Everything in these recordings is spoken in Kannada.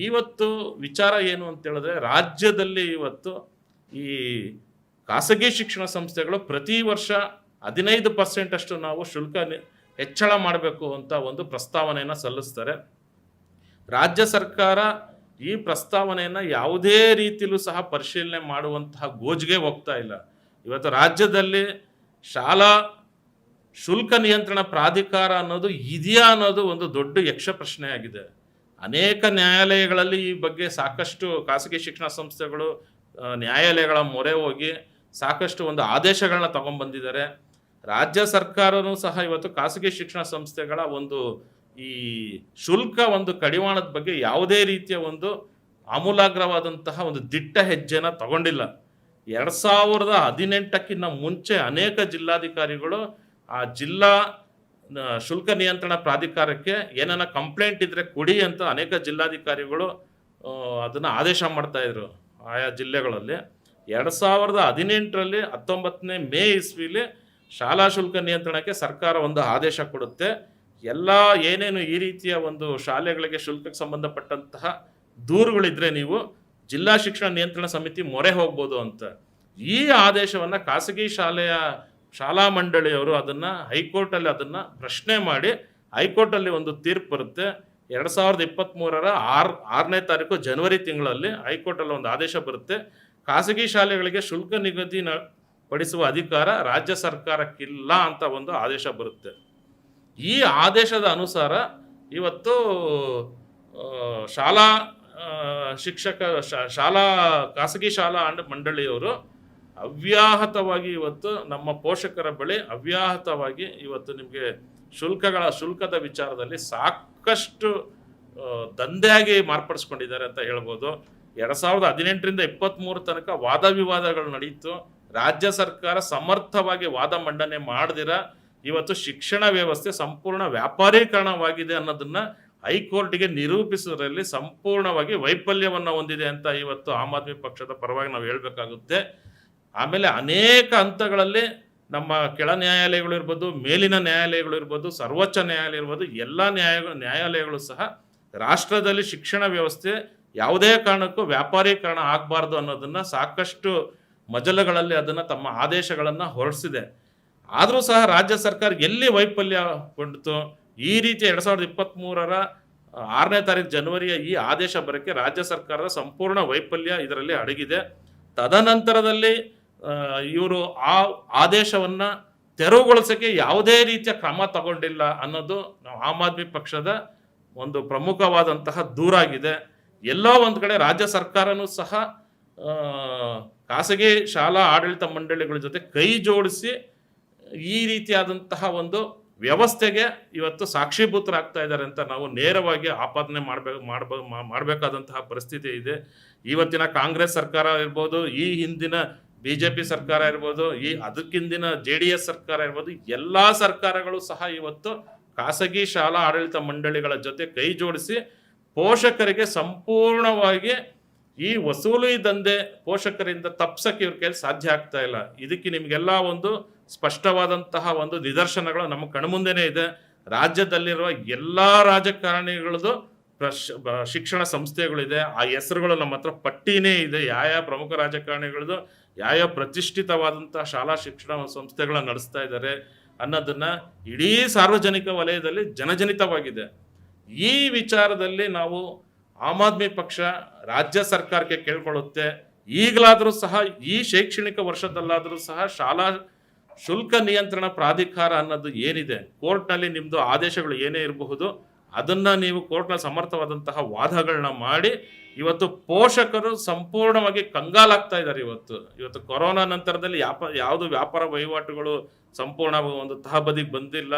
ಇವತ್ತು ವಿಚಾರ ಏನು ಅಂತ ಹೇಳಿದ್ರೆ, ರಾಜ್ಯದಲ್ಲಿ ಇವತ್ತು ಈ ಖಾಸಗಿ ಶಿಕ್ಷಣ ಸಂಸ್ಥೆಗಳು ಪ್ರತಿ ವರ್ಷ 15% ಅಷ್ಟು ನಾವು ಶುಲ್ಕ ಹೆಚ್ಚಳ ಮಾಡಬೇಕು ಅಂತ ಒಂದು ಪ್ರಸ್ತಾವನೆಯನ್ನು ಸಲ್ಲಿಸ್ತಾರೆ. ರಾಜ್ಯ ಸರ್ಕಾರ ಈ ಪ್ರಸ್ತಾವನೆಯನ್ನು ಯಾವುದೇ ರೀತಿಯಲ್ಲೂ ಸಹ ಪರಿಶೀಲನೆ ಮಾಡುವಂತಹ ಗೋಜಿಗೆ ಹೋಗ್ತಾ ಇಲ್ಲ. ಇವತ್ತು ರಾಜ್ಯದಲ್ಲಿ ಶಾಲಾ ಶುಲ್ಕ ನಿಯಂತ್ರಣ ಪ್ರಾಧಿಕಾರ ಅನ್ನೋದು ಇದೆಯಾ ಅನ್ನೋದು ಒಂದು ದೊಡ್ಡ ಯಕ್ಷ ಪ್ರಶ್ನೆಯಾಗಿದೆ. ಅನೇಕ ನ್ಯಾಯಾಲಯಗಳಲ್ಲಿ ಈ ಬಗ್ಗೆ ಸಾಕಷ್ಟು ಖಾಸಗಿ ಶಿಕ್ಷಣ ಸಂಸ್ಥೆಗಳು ನ್ಯಾಯಾಲಯಗಳ ಮೊರೆ ಹೋಗಿ ಸಾಕಷ್ಟು ಒಂದು ಆದೇಶಗಳನ್ನ ತಗೊಂಡ್ಬಂದಿದ್ದಾರೆ. ರಾಜ್ಯ ಸರ್ಕಾರವೂ ಸಹ ಇವತ್ತು ಖಾಸಗಿ ಶಿಕ್ಷಣ ಸಂಸ್ಥೆಗಳ ಒಂದು ಈ ಶುಲ್ಕ ಒಂದು ಕಡಿವಾಣದ ಬಗ್ಗೆ ಯಾವುದೇ ರೀತಿಯ ಒಂದು ಆಮೂಲಾಗ್ರವಾದಂತಹ ಒಂದು ದಿಟ್ಟ ಹೆಜ್ಜೆನ ತಗೊಂಡಿಲ್ಲ. 2018ಕ್ಕಿಂತ ಮುಂಚೆ ಅನೇಕ ಜಿಲ್ಲಾಧಿಕಾರಿಗಳು ಆ ಜಿಲ್ಲಾ ಶುಲ್ಕ ನಿಯಂತ್ರಣ ಪ್ರಾಧಿಕಾರಕ್ಕೆ ಏನನ್ನ ಕಂಪ್ಲೇಂಟ್ ಇದ್ರೆ ಕೊಡಿ ಅಂತ ಅನೇಕ ಜಿಲ್ಲಾಧಿಕಾರಿಗಳು ಅದನ್ನು ಆದೇಶ ಮಾಡ್ತಾಯಿದ್ರು ಆಯಾ ಜಿಲ್ಲೆಗಳಲ್ಲಿ. 2018ರಲ್ಲಿ 19ನೇ ಮೇ ಇಸ್ವಿಲಿ ಶಾಲಾ ಶುಲ್ಕ ನಿಯಂತ್ರಣಕ್ಕೆ ಸರ್ಕಾರ ಒಂದು ಆದೇಶ ಕೊಡುತ್ತೆ. ಎಲ್ಲ ಏನೇನು ಈ ರೀತಿಯ ಒಂದು ಶಾಲೆಗಳಿಗೆ ಶುಲ್ಕಕ್ಕೆ ಸಂಬಂಧಪಟ್ಟಂತಹ ದೂರುಗಳಿದ್ರೆ ನೀವು ಜಿಲ್ಲಾ ಶಿಕ್ಷಣ ನಿಯಂತ್ರಣ ಸಮಿತಿ ಮೊರೆ ಹೋಗ್ಬೋದು ಅಂತ. ಈ ಆದೇಶವನ್ನು ಖಾಸಗಿ ಶಾಲಾ ಮಂಡಳಿಯವರು ಅದನ್ನು ಹೈಕೋರ್ಟಲ್ಲಿ ಅದನ್ನು ಪ್ರಶ್ನೆ ಮಾಡಿ ಹೈಕೋರ್ಟಲ್ಲಿ ಒಂದು ತೀರ್ಪು ಬರುತ್ತೆ. 2023ರ 6ನೇ ತಾರೀಕು ಜನವರಿ ತಿಂಗಳಲ್ಲಿ ಹೈಕೋರ್ಟಲ್ಲಿ ಒಂದು ಆದೇಶ ಬರುತ್ತೆ. ಖಾಸಗಿ ಶಾಲೆಗಳಿಗೆ ಶುಲ್ಕ ನಿಗದಿ ಪಡಿಸುವ ಅಧಿಕಾರ ರಾಜ್ಯ ಸರ್ಕಾರಕ್ಕಿಲ್ಲ ಅಂತ ಒಂದು ಆದೇಶ ಬರುತ್ತೆ. ಈ ಆದೇಶದ ಅನುಸಾರ ಇವತ್ತು ಖಾಸಗಿ ಶಾಲಾ ಮಂಡಳಿಯವರು ಅವ್ಯಾಹತವಾಗಿ ಇವತ್ತು ನಮ್ಮ ಪೋಷಕರ ಬಳಿ ಅವ್ಯಾಹತವಾಗಿ ಇವತ್ತು ನಿಮಗೆ ಶುಲ್ಕದ ವಿಚಾರದಲ್ಲಿ ಸಾಕಷ್ಟು ದಂಧೆಯಾಗಿ ಮಾರ್ಪಡಿಸ್ಕೊಂಡಿದ್ದಾರೆ ಅಂತ ಹೇಳ್ಬೋದು. 2018ರಿಂದ 23 ತನಕ ವಾದ ವಿವಾದಗಳು ನಡೀತು. ರಾಜ್ಯ ಸರ್ಕಾರ ಸಮರ್ಥವಾಗಿ ವಾದ ಮಂಡನೆ ಮಾಡದಿರ ಇವತ್ತು ಶಿಕ್ಷಣ ವ್ಯವಸ್ಥೆ ಸಂಪೂರ್ಣ ವ್ಯಾಪಾರೀಕರಣವಾಗಿದೆ ಅನ್ನೋದನ್ನ ಹೈಕೋರ್ಟ್ಗೆ ನಿರೂಪಿಸುವುದರಲ್ಲಿ ಸಂಪೂರ್ಣವಾಗಿ ವೈಫಲ್ಯವನ್ನು ಹೊಂದಿದೆ ಅಂತ ಇವತ್ತು ಆಮ್ ಆದ್ಮಿ ಪಕ್ಷದ ಪರವಾಗಿ ನಾವು ಹೇಳಬೇಕಾಗುತ್ತೆ. ಆಮೇಲೆ ಅನೇಕ ಹಂತಗಳಲ್ಲಿ ನಮ್ಮ ಕೆಳ ನ್ಯಾಯಾಲಯಗಳು ಇರ್ಬೋದು, ಮೇಲಿನ ನ್ಯಾಯಾಲಯಗಳು ಇರ್ಬೋದು, ಸರ್ವೋಚ್ಚ ನ್ಯಾಯಾಲಯ ಇರ್ಬೋದು, ಎಲ್ಲ ನ್ಯಾಯಾಲಯಗಳು ಸಹ ರಾಷ್ಟ್ರದಲ್ಲಿ ಶಿಕ್ಷಣ ವ್ಯವಸ್ಥೆ ಯಾವುದೇ ಕಾರಣಕ್ಕೂ ವ್ಯಾಪಾರೀಕರಣ ಆಗಬಾರ್ದು ಅನ್ನೋದನ್ನು ಸಾಕಷ್ಟು ಮಜಲುಗಳಲ್ಲಿ ಅದನ್ನು ತಮ್ಮ ಆದೇಶಗಳನ್ನು ಹೊರಡಿಸಿದೆ. ಆದರೂ ಸಹ ರಾಜ್ಯ ಸರ್ಕಾರ ಎಲ್ಲಿ ವೈಫಲ್ಯಗೊಂಡಿತು? ಈ ರೀತಿ 2023ರ 6ನೇ ತಾರೀಕು ಜನವರಿಯ ಈ ಆದೇಶ ಬರೋಕ್ಕೆ ರಾಜ್ಯ ಸರ್ಕಾರದ ಸಂಪೂರ್ಣ ವೈಫಲ್ಯ ಇದರಲ್ಲಿ ಅಡಗಿದೆ. ತದನಂತರದಲ್ಲಿ ಇವರು ಆ ಆದೇಶವನ್ನು ತೆರವುಗೊಳಿಸೋಕ್ಕೆ ಯಾವುದೇ ರೀತಿಯ ಕ್ರಮ ತಗೊಂಡಿಲ್ಲ ಅನ್ನೋದು ನಾವು ಆಮ್ ಆದ್ಮಿ ಪಕ್ಷದ ಒಂದು ಪ್ರಮುಖವಾದಂತಹ ದೂರಾಗಿದೆ. ಎಲ್ಲೋ ಒಂದು ಕಡೆ ರಾಜ್ಯ ಸರ್ಕಾರನೂ ಸಹ ಖಾಸಗಿ ಶಾಲಾ ಆಡಳಿತ ಮಂಡಳಿಗಳ ಜೊತೆ ಕೈ ಜೋಡಿಸಿ ಈ ರೀತಿಯಾದಂತಹ ಒಂದು ವ್ಯವಸ್ಥೆಗೆ ಇವತ್ತು ಸಾಕ್ಷೀಭೂತರಾಗ್ತಾ ಇದ್ದಾರೆ ಅಂತ ನಾವು ನೇರವಾಗಿ ಆಪಾದನೆ ಮಾಡಬೇಕಾದಂತಹ ಪರಿಸ್ಥಿತಿ ಇದೆ. ಇವತ್ತಿನ ಕಾಂಗ್ರೆಸ್ ಸರ್ಕಾರ ಇರ್ಬೋದು, ಈ ಹಿಂದಿನ BJP ಸರ್ಕಾರ ಇರ್ಬೋದು, ಅದಕ್ಕಿಂದಿನ JDS ಸರ್ಕಾರ ಇರ್ಬೋದು, ಎಲ್ಲ ಸರ್ಕಾರಗಳು ಸಹ ಇವತ್ತು ಖಾಸಗಿ ಶಾಲಾ ಆಡಳಿತ ಮಂಡಳಿಗಳ ಜೊತೆ ಕೈ ಜೋಡಿಸಿ ಪೋಷಕರಿಗೆ ಸಂಪೂರ್ಣವಾಗಿ ಈ ವಸೂಲಿ ದಂಧೆ ಪೋಷಕರಿಂದ ತಪ್ಸಕ್ಕೆ ಇವ್ರ ಕೈಲಿ ಸಾಧ್ಯ ಆಗ್ತಾ ಇಲ್ಲ. ಇದಕ್ಕೆ ನಿಮಗೆಲ್ಲ ಒಂದು ಸ್ಪಷ್ಟವಾದಂತಹ ಒಂದು ನಿದರ್ಶನಗಳು ನಮ್ಮ ಕಣ್ಮುಂದೆನೇ ಇದೆ. ರಾಜ್ಯದಲ್ಲಿರುವ ಎಲ್ಲ ರಾಜಕಾರಣಿಗಳದ್ದು ಶಿಕ್ಷಣ ಸಂಸ್ಥೆಗಳಿದೆ. ಆ ಹೆಸರುಗಳು ನಮ್ಮ ಹತ್ರ ಪಟ್ಟಿನೇ ಇದೆ. ಯಾವ ಪ್ರಮುಖ ರಾಜಕಾರಣಿಗಳದ್ದು ಯಾವ ಪ್ರತಿಷ್ಠಿತವಾದಂತಹ ಶಾಲಾ ಶಿಕ್ಷಣ ಸಂಸ್ಥೆಗಳನ್ನ ನಡೆಸ್ತಾ ಇದ್ದಾರೆ ಅನ್ನೋದನ್ನ ಇಡೀ ಸಾರ್ವಜನಿಕ ವಲಯದಲ್ಲಿ ಜನಜನಿತವಾಗಿದೆ. ಈ ವಿಚಾರದಲ್ಲಿ ನಾವು ಆಮ್ ಆದ್ಮಿ ಪಕ್ಷ ರಾಜ್ಯ ಸರ್ಕಾರಕ್ಕೆ ಕೇಳ್ಕೊಳ್ಳುತ್ತೆ, ಈಗಲಾದರೂ ಸಹ ಈ ಶೈಕ್ಷಣಿಕ ವರ್ಷದಲ್ಲಾದರೂ ಸಹ ಶಾಲಾ ಶುಲ್ಕ ನಿಯಂತ್ರಣ ಪ್ರಾಧಿಕಾರ ಅನ್ನೋದು ಏನಿದೆ, ಕೋರ್ಟ್ನಲ್ಲಿ ನಿಮ್ಮದು ಆದೇಶಗಳು ಏನೇ ಇರಬಹುದು, ಅದನ್ನು ನೀವು ಕೋರ್ಟ್ನಲ್ಲಿ ಸಮರ್ಥವಾದಂತಹ ವಾದಗಳನ್ನ ಮಾಡಿ ಇವತ್ತು ಪೋಷಕರು ಸಂಪೂರ್ಣವಾಗಿ ಕಂಗಾಲಾಗ್ತಾ ಇದ್ದಾರೆ. ಇವತ್ತು ಕೊರೋನಾ ನಂತರದಲ್ಲಿ ಯಾವುದು ವ್ಯಾಪಾರ ವಹಿವಾಟುಗಳು ಸಂಪೂರ್ಣ ಒಂದು ತಹಬದಿಗೆ ಬಂದಿಲ್ಲ,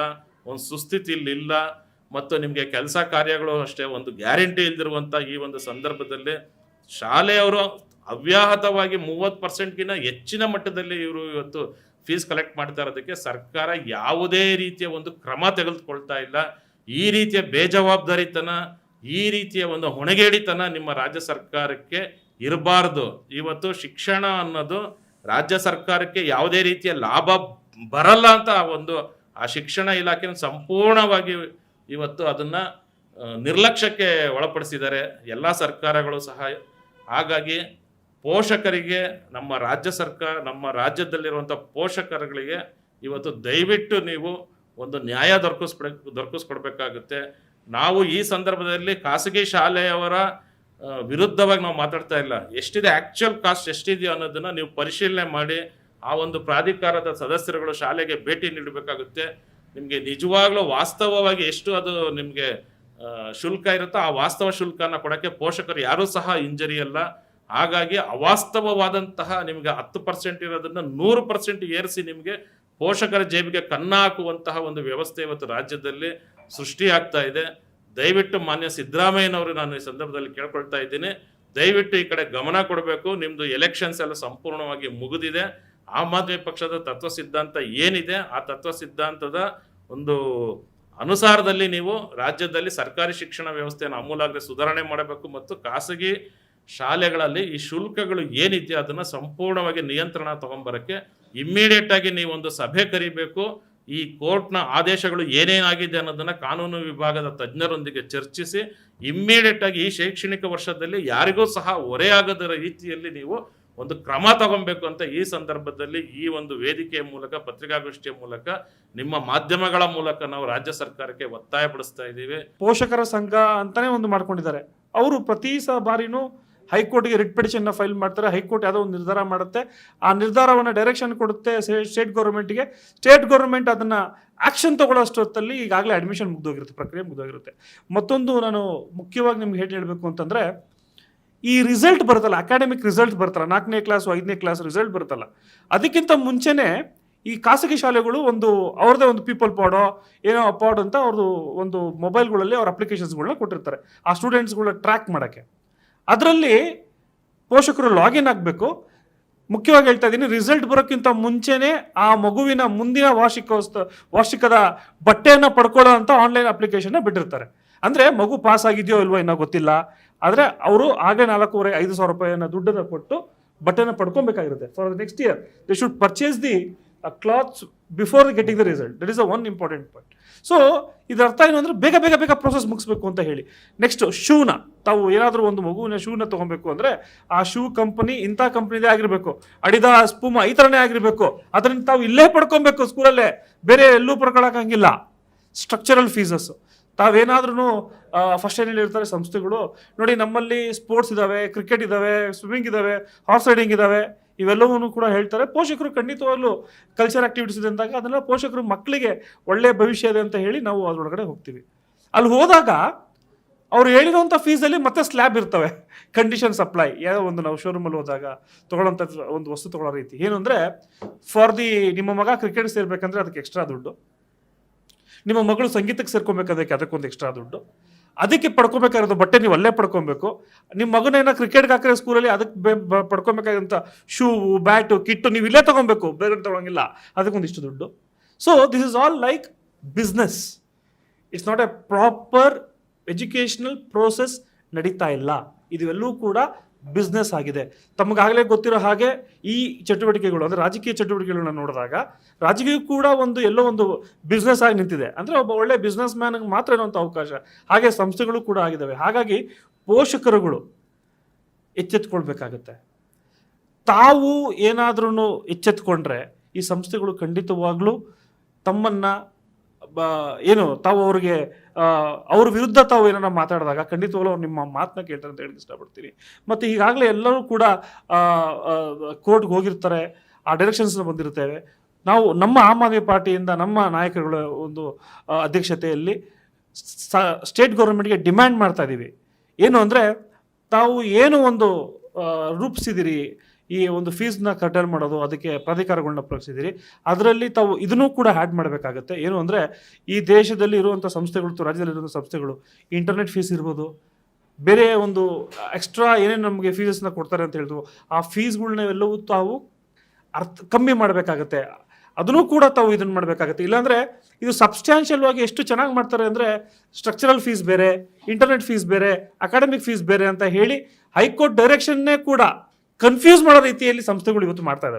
ಒಂದು ಸುಸ್ಥಿತಿಯಲ್ಲಿ ಇಲ್ಲ, ಮತ್ತು ನಿಮಗೆ ಕೆಲಸ ಕಾರ್ಯಗಳು ಅಷ್ಟೇ ಒಂದು ಗ್ಯಾರಂಟಿ ಇಲ್ದಿರುವಂಥ ಈ ಒಂದು ಸಂದರ್ಭದಲ್ಲಿ ಶಾಲೆಯವರು ಅವ್ಯಾಹತವಾಗಿ 30%ಗಿಂತ ಹೆಚ್ಚಿನ ಮಟ್ಟದಲ್ಲಿ ಇವರು ಇವತ್ತು ಫೀಸ್ ಕಲೆಕ್ಟ್ ಮಾಡ್ತಾ ಇರೋದಕ್ಕೆ ಸರ್ಕಾರ ಯಾವುದೇ ರೀತಿಯ ಒಂದು ಕ್ರಮ ತೆಗೆದುಕೊಳ್ತಾ ಇಲ್ಲ. ಈ ರೀತಿಯ ಬೇಜವಾಬ್ದಾರಿತನ, ಈ ರೀತಿಯ ಒಂದು ಹೊಣೆಗೇಡಿತನ ನಿಮ್ಮ ರಾಜ್ಯ ಸರ್ಕಾರಕ್ಕೆ ಇರಬಾರ್ದು. ಇವತ್ತು ಶಿಕ್ಷಣ ಅನ್ನೋದು ರಾಜ್ಯ ಸರ್ಕಾರಕ್ಕೆ ಯಾವುದೇ ರೀತಿಯ ಲಾಭ ಬರಲ್ಲ ಅಂತ ಆ ಶಿಕ್ಷಣ ಇಲಾಖೆ ಸಂಪೂರ್ಣವಾಗಿ ಇವತ್ತು ಅದನ್ನು ನಿರ್ಲಕ್ಷ್ಯಕ್ಕೆ ಒಳಪಡಿಸಿದ್ದಾರೆ ಎಲ್ಲ ಸರ್ಕಾರಗಳು ಸಹ. ಹಾಗಾಗಿ ಪೋಷಕರಿಗೆ ನಮ್ಮ ರಾಜ್ಯದಲ್ಲಿರುವಂಥ ಪೋಷಕರುಗಳಿಗೆ ಇವತ್ತು ದಯವಿಟ್ಟು ನೀವು ಒಂದು ನ್ಯಾಯ ದೊರಕಿಸ್ಕೊಡ್ಬೇಕಾಗುತ್ತೆ. ನಾವು ಈ ಸಂದರ್ಭದಲ್ಲಿ ಖಾಸಗಿ ಶಾಲೆಯವರ ವಿರುದ್ಧವಾಗಿ ನಾವು ಮಾತಾಡ್ತಾ ಇಲ್ಲ. ಎಷ್ಟಿದೆ ಆ್ಯಕ್ಚುಯಲ್ ಕಾಸ್ಟ್ ಎಷ್ಟಿದೆಯೋ ಅನ್ನೋದನ್ನು ನೀವು ಪರಿಶೀಲನೆ ಮಾಡಿ ಆ ಒಂದು ಪ್ರಾಧಿಕಾರದ ಸದಸ್ಯರುಗಳು ಶಾಲೆಗೆ ಭೇಟಿ ನೀಡಬೇಕಾಗುತ್ತೆ. ನಿಮಗೆ ನಿಜವಾಗ್ಲೂ ವಾಸ್ತವವಾಗಿ ಎಷ್ಟು ಅದು ನಿಮಗೆ ಶುಲ್ಕ ಇರುತ್ತೋ ಆ ವಾಸ್ತವ ಶುಲ್ಕನ ಕೊಡೋಕ್ಕೆ ಪೋಷಕರು ಯಾರೂ ಸಹ ಇಂಜರಿ ಅಲ್ಲ. ಹಾಗಾಗಿ ಅವಾಸ್ತವವಾದಂತಹ ನಿಮಗೆ 10% ಇರೋದನ್ನು 100% ಏರಿಸಿ ನಿಮಗೆ ಪೋಷಕರ ಜೇಬಿಗೆ ಕನ್ನ ಹಾಕುವಂತಹ ಒಂದು ವ್ಯವಸ್ಥೆ ಇವತ್ತು ರಾಜ್ಯದಲ್ಲಿ ಸೃಷ್ಟಿಯಾಗ್ತಾ ಇದೆ. ದಯವಿಟ್ಟು ಮಾನ್ಯ ಸಿದ್ದರಾಮಯ್ಯನವರು ನಾನು ಈ ಸಂದರ್ಭದಲ್ಲಿ ಕೇಳ್ಕೊಳ್ತಾ ಇದ್ದೀನಿ, ದಯವಿಟ್ಟು ಈ ಕಡೆ ಗಮನ ಕೊಡಬೇಕು. ನಿಮ್ಮದು ಎಲೆಕ್ಷನ್ಸ್ ಎಲ್ಲ ಸಂಪೂರ್ಣವಾಗಿ ಮುಗಿದಿದೆ. ಆಮ್ ಆದ್ಮಿ ಪಕ್ಷದ ತತ್ವ ಸಿದ್ಧಾಂತ ಏನಿದೆ ಆ ತತ್ವ ಸಿದ್ಧಾಂತದ ಒಂದು ಅನುಸಾರದಲ್ಲಿ ನೀವು ರಾಜ್ಯದಲ್ಲಿ ಸರ್ಕಾರಿ ಶಿಕ್ಷಣ ವ್ಯವಸ್ಥೆಯನ್ನು ಅಮೂಲಾಗ್ರೆ ಸುಧಾರಣೆ ಮಾಡಬೇಕು ಮತ್ತು ಖಾಸಗಿ ಶಾಲೆಗಳಲ್ಲಿ ಈ ಶುಲ್ಕಗಳು ಏನಿದೆಯೋ ಅದನ್ನು ಸಂಪೂರ್ಣವಾಗಿ ನಿಯಂತ್ರಣ ತಗೊಂಬರೋಕ್ಕೆ ಇಮ್ಮಿಡಿಯೇಟ್ ಆಗಿ ನೀವೊಂದು ಸಭೆ ಕರಿಬೇಕು. ಈ ಕೋರ್ಟ್ನ ಆದೇಶಗಳು ಏನೇನಾಗಿದೆ ಅನ್ನೋದನ್ನು ಕಾನೂನು ವಿಭಾಗದ ತಜ್ಞರೊಂದಿಗೆ ಚರ್ಚಿಸಿ ಇಮ್ಮಿಡಿಯೇಟ್ ಆಗಿ ಈ ಶೈಕ್ಷಣಿಕ ವರ್ಷದಲ್ಲಿ ಯಾರಿಗೂ ಸಹ ಹೊರೆಯಾಗದ ರೀತಿಯಲ್ಲಿ ನೀವು ಒಂದು ಕ್ರಮ ತಗೊಬೇಕು ಅಂತ ಈ ಸಂದರ್ಭದಲ್ಲಿ ಈ ಒಂದು ವೇದಿಕೆಯ ಮೂಲಕ, ಪತ್ರಿಕಾಗೋಷ್ಠಿಯ ಮೂಲಕ, ನಿಮ್ಮ ಮಾಧ್ಯಮಗಳ ಮೂಲಕ ನಾವು ರಾಜ್ಯ ಸರ್ಕಾರಕ್ಕೆ ಒತ್ತಾಯಪಡಿಸ್ತಾ ಇದ್ದೀವಿ. ಪೋಷಕರ ಸಂಘ ಅಂತಾನೆ ಒಂದು ಮಾಡ್ಕೊಂಡಿದ್ದಾರೆ. ಅವರು ಪ್ರತಿ ಬಾರಿನೂ ಹೈಕೋರ್ಟ್ಗೆ ರಿಟ್ ಪಿಟಿಷನ್ ಫೈಲ್ ಮಾಡ್ತಾರೆ. ಹೈಕೋರ್ಟ್ ಯಾವುದೋ ಒಂದು ನಿರ್ಧಾರ ಮಾಡುತ್ತೆ, ಆ ನಿರ್ಧಾರವನ್ನು ಡೈರೆಕ್ಷನ್ ಕೊಡುತ್ತೆ ಸ್ಟೇಟ್ ಗೌರ್ಮೆಂಟ್ಗೆ. ಸ್ಟೇಟ್ ಗೌರ್ಮೆಂಟ್ ಅದನ್ನು ಆಕ್ಷನ್ ತಗೊಳ್ಳೋಷ್ಟೊತ್ತಲ್ಲಿ ಈಗಾಗಲೇ ಅಡ್ಮಿಷನ್ ಮುಗ್ದೋಗಿರುತ್ತೆ, ಪ್ರಕ್ರಿಯೆ ಮುಗ್ದೋಗಿರುತ್ತೆ. ಮತ್ತೊಂದು ನಾನು ಮುಖ್ಯವಾಗಿ ನಿಮ್ಗೆ ಹೇಳಬೇಕು ಅಂತಂದರೆ, ಈ ರಿಸಲ್ಟ್ ಬರುತ್ತಲ್ಲ, ಅಕಾಡೆಮಿಕ್ ರಿಸಲ್ಟ್ ಬರುತ್ತಲ್ಲ, 4ನೇ ಕ್ಲಾಸು 5ನೇ ಕ್ಲಾಸ್ ರಿಸಲ್ಟ್ ಬರುತ್ತಲ್ಲ, ಅದಕ್ಕಿಂತ ಮುಂಚೆನೇ ಈ ಖಾಸಗಿ ಶಾಲೆಗಳು ಒಂದು ಅವ್ರದ್ದೇ ಒಂದು ಪೀಪಲ್ ಪಾಡೋ ಏನೋ ಪಾಡ್ ಅಂತ ಅವ್ರದ್ದು ಒಂದು ಮೊಬೈಲ್ಗಳಲ್ಲಿ ಅವ್ರ ಅಪ್ಲಿಕೇಶನ್ಸ್ಗಳನ್ನ ಕೊಟ್ಟಿರ್ತಾರೆ ಆ ಸ್ಟೂಡೆಂಟ್ಸ್ಗಳನ್ನ ಟ್ರ್ಯಾಕ್ ಮಾಡೋಕ್ಕೆ. ಅದರಲ್ಲಿ ಪೋಷಕರು ಲಾಗಿನ್ ಆಗಬೇಕು. ಮುಖ್ಯವಾಗಿ ಹೇಳ್ತಾ ಇದ್ದೀನಿ, ರಿಸಲ್ಟ್ ಬರೋಕ್ಕಿಂತ ಮುಂಚೆನೇ ಆ ಮಗುವಿನ ಮುಂದಿನ ವಾರ್ಷಿಕದ ಬಟ್ಟೆಯನ್ನು ಪಡ್ಕೊಳ್ಳೋ ಅಂತ ಆನ್ಲೈನ್ ಅಪ್ಲಿಕೇಶನ್ನ ಬಿಟ್ಟಿರ್ತಾರೆ. ಅಂದರೆ ಮಗು ಪಾಸ್ ಆಗಿದೆಯೋ ಇಲ್ವೋ ಇನ್ನೂ ಗೊತ್ತಿಲ್ಲ, ಆದರೆ ಅವರು ಆಗಲೇ 4,500 ರೂಪಾಯಿಯನ್ನು ದುಡ್ಡನ್ನು ಕೊಟ್ಟು ಬಟ್ಟೆನ ಪಡ್ಕೊಬೇಕಾಗಿರುತ್ತೆ. For the next year they should purchase the clothes before getting the result. That is a one important point. So ಇದರ ಅರ್ಥ ಏನು ಅಂದರೆ ಬೇಗ ಪ್ರೊಸೆಸ್ ಮುಗಿಸ್ಬೇಕು ಅಂತ ಹೇಳಿ. ನೆಕ್ಸ್ಟ್ ಶೂನ, ತಾವು ಏನಾದರೂ ಒಂದು ಮಗುವಿನ ಶೂನ ತೊಗೊಬೇಕು ಅಂದರೆ ಆ ಶೂ ಕಂಪನಿ ಇಂಥ ಕಂಪ್ನಿದೇ ಆಗಿರಬೇಕು, ಅಡಿದಾಸ್, ಪೂಮಾ ಈ ಥರನೇ ಆಗಿರಬೇಕು. ಅದರಿಂದ ತಾವು ಇಲ್ಲೇ ಪಡ್ಕೊಬೇಕು ಸ್ಕೂಲಲ್ಲೇ, ಬೇರೆ ಎಲ್ಲೂ ಪಡ್ಕೊಳ್ಳೋಕ್ಕಂಗಿಲ್ಲ. ಸ್ಟ್ರಕ್ಚರಲ್ ಫೀಸಸ್ ತಾವೇನಾದ್ರೂ ಫಸ್ಟ್ ಏನಲ್ಲಿ ಇರ್ತಾರೆ ಸಂಸ್ಥೆಗಳು. ನೋಡಿ, ನಮ್ಮಲ್ಲಿ ಸ್ಪೋರ್ಟ್ಸ್ ಇದ್ದಾವೆ, ಕ್ರಿಕೆಟ್ ಇದ್ದಾವೆ, ಸ್ವಿಮ್ಮಿಂಗ್ ಇದ್ದಾವೆ, ಹಾರ್ಸ್ ರೈಡಿಂಗ್ ಇದ್ದಾವೆ, ಇವೆಲ್ಲವೂ ಕೂಡ ಹೇಳ್ತಾರೆ. ಪೋಷಕರು ಖಂಡಿತವಾಗ್ಲೂ ಕಲ್ಚರ್ ಆಕ್ಟಿವಿಟೀಸ್ ಇದೆ ಅಂದಾಗ ಅದನ್ನೆಲ್ಲ ಪೋಷಕರು ಮಕ್ಕಳಿಗೆ ಒಳ್ಳೆಯ ಭವಿಷ್ಯ ಇದೆ ಅಂತ ಹೇಳಿ ನಾವು ಅದರೊಳಗಡೆ ಹೋಗ್ತೀವಿ. ಅಲ್ಲಿ ಹೋದಾಗ ಅವ್ರು ಹೇಳಿರೋಂಥ ಫೀಸಲ್ಲಿ ಮತ್ತೆ ಸ್ಲ್ಯಾಬ್ ಇರ್ತವೆ, ಕಂಡೀಷನ್ ಸಪ್ಲೈ. ಯಾವುದೋ ಒಂದು ನಾವು ಶೋರೂಮಲ್ಲಿ ಹೋದಾಗ ತೊಗೊಳ್ಳೋಂಥ ಒಂದು ವಸ್ತು ತೊಗೊಳ್ಳೋ ರೀತಿ ಏನು ಅಂದರೆ, ನಿಮ್ಮ ಮಗ ಕ್ರಿಕೆಟ್ ಸೇರ್ಬೇಕಂದ್ರೆ ಅದಕ್ಕೆ ಎಕ್ಸ್ಟ್ರಾ ದುಡ್ಡು, ನಿಮ್ಮ ಮಗಳು ಸಂಗೀತಕ್ಕೆ ಸೇರ್ಕೊಬೇಕಾದಕ್ಕೆ ಅದಕ್ಕೊಂದು ಎಕ್ಸ್ಟ್ರಾ ದುಡ್ಡು, ಅದಕ್ಕೆ ಪಡ್ಕೊಬೇಕಾಗಿರೋದು ಬಟ್ಟೆ ನೀವು ಅಲ್ಲೇ ಪಡ್ಕೊಬೇಕು. ನಿಮ್ಮ ಮಗನೇನ ಕ್ರಿಕೆಟ್ಗೆ ಹಾಕಿರೋ ಸ್ಕೂಲಲ್ಲಿ ಅದಕ್ಕೆ ಪಡ್ಕೊಬೇಕಾಗಿರೋಂಥ ಶೂ, ಬ್ಯಾಟು, ಕಿಟ್ಟು ನೀವು ಇಲ್ಲೇ ತೊಗೊಬೇಕು, ಬೇರೆ ತೊಗೊಳಂಗಿಲ್ಲ, ಅದಕ್ಕೊಂದಿಷ್ಟು ದುಡ್ಡು. So this is all like business. It's not A proper educational process ನಡೀತಾ ಇಲ್ಲ. ಇದೆಲ್ಲವೂ ಕೂಡ ಬಿಸ್ನೆಸ್ ಆಗಿದೆ. ತಮಗಾಗಲೇ ಗೊತ್ತಿರೋ ಹಾಗೆ ಈ ಚಟುವಟಿಕೆಗಳು ಅಂದರೆ ರಾಜಕೀಯ ಚಟುವಟಿಕೆಗಳನ್ನ ನೋಡಿದಾಗ ರಾಜಕೀಯ ಕೂಡ ಎಲ್ಲೋ ಒಂದು ಬಿಸ್ನೆಸ್ ಆಗಿ ನಿಂತಿದೆ. ಅಂದರೆ ಒಬ್ಬ ಒಳ್ಳೆ ಬಿಸ್ನೆಸ್ ಮ್ಯಾನ್ಗೆ ಮಾತ್ರ ಇರುವಂಥ ಅವಕಾಶ. ಹಾಗೆ ಸಂಸ್ಥೆಗಳು ಕೂಡ ಆಗಿದ್ದಾವೆ. ಹಾಗಾಗಿ ಪೋಷಕರುಗಳು ಎಚ್ಚೆತ್ಕೊಳ್ಬೇಕಾಗತ್ತೆ. ತಾವು ಏನಾದ್ರೂ ಎಚ್ಚೆತ್ಕೊಂಡ್ರೆ ಈ ಸಂಸ್ಥೆಗಳು ಖಂಡಿತವಾಗ್ಲೂ ತಮ್ಮನ್ನು ತಾವು ಅವ್ರಿಗೆ ಅವ್ರ ವಿರುದ್ಧ ತಾವು ಏನಾರ ಮಾತಾಡಿದಾಗ ಖಂಡಿತವಾಗ್ಲೂ ಅವ್ರು ನಿಮ್ಮ ಮಾತನ್ನ ಕೇಳ್ತಾರೆ ಅಂತ ಹೇಳಿ ಇಷ್ಟಪಡ್ತೀನಿ. ಮತ್ತು ಈಗಾಗಲೇ ಎಲ್ಲರೂ ಕೂಡ ಕೋರ್ಟ್ಗೆ ಹೋಗಿರ್ತಾರೆ, ಆ ಡೈರೆಕ್ಷನ್ಸ್ನ ಬಂದಿರ್ತೇವೆ. ನಾವು ನಮ್ಮ ಆಮ್ ಆದ್ಮಿ ಪಾರ್ಟಿಯಿಂದ ನಮ್ಮ ನಾಯಕರುಗಳ ಒಂದು ಅಧ್ಯಕ್ಷತೆಯಲ್ಲಿ ಸ್ಟೇಟ್ ಗೌರ್ಮೆಂಟ್ಗೆ ಡಿಮ್ಯಾಂಡ್ ಮಾಡ್ತಾ ಇದ್ದೀವಿ. ಏನು ಅಂದರೆ, ತಾವು ಏನು ಒಂದು ರೂಪಿಸಿದಿರಿ, ಈ ಒಂದು ಫೀಸ್ನ ಕರ್ಟಲ್ ಮಾಡೋದು, ಅದಕ್ಕೆ ಪ್ರಾಧಿಕಾರಗಳನ್ನ ಪ್ರಕಟಿಸಿದಿರಿ, ಅದರಲ್ಲಿ ತಾವು ಇದನ್ನೂ ಕೂಡ ಆ್ಯಡ್ ಮಾಡಬೇಕಾಗತ್ತೆ. ಏನು ಅಂದರೆ, ಈ ದೇಶದಲ್ಲಿ ಇರುವಂಥ ಸಂಸ್ಥೆಗಳು, ರಾಜ್ಯದಲ್ಲಿರುವಂಥ ಸಂಸ್ಥೆಗಳು ಇಂಟರ್ನೆಟ್ ಫೀಸ್ ಇರ್ಬೋದು, ಬೇರೆ ಒಂದು ಎಕ್ಸ್ಟ್ರಾ ಏನೇನು ನಮಗೆ ಫೀಸಸ್ನ ಕೊಡ್ತಾರೆ ಅಂತ ಹೇಳಿದ್ರು, ಆ ಫೀಸ್ಗಳನ್ನೆಲ್ಲವೂ ತಾವು ಕಮ್ಮಿ ಮಾಡಬೇಕಾಗತ್ತೆ. ಅದನ್ನು ಕೂಡ ತಾವು ಇದನ್ನು ಮಾಡಬೇಕಾಗತ್ತೆ. ಇಲ್ಲಾಂದರೆ ಇದು ಸಬ್ಸ್ಟ್ಯಾನ್ಷಿಯಲ್ ಆಗಿ ಎಷ್ಟು ಚೆನ್ನಾಗಿ ಮಾಡ್ತಾರೆ ಅಂದರೆ, ಸ್ಟ್ರಕ್ಚರಲ್ ಫೀಸ್ ಬೇರೆ, ಇಂಟರ್ನೆಟ್ ಫೀಸ್ ಬೇರೆ, ಅಕಾಡೆಮಿಕ್ ಫೀಸ್ ಬೇರೆ ಅಂತ ಹೇಳಿ ಹೈಕೋರ್ಟ್ ಡೈರೆಕ್ಷನ್ನೇ ಕೂಡ ಕನ್ಫ್ಯೂಸ್ ಮಾಡೋ ರೀತಿಯಲ್ಲಿ ಸಂಸ್ಥೆಗಳು ಇವತ್ತು ಮಾಡ್ತಾ ಇದ್ದಾವೆ.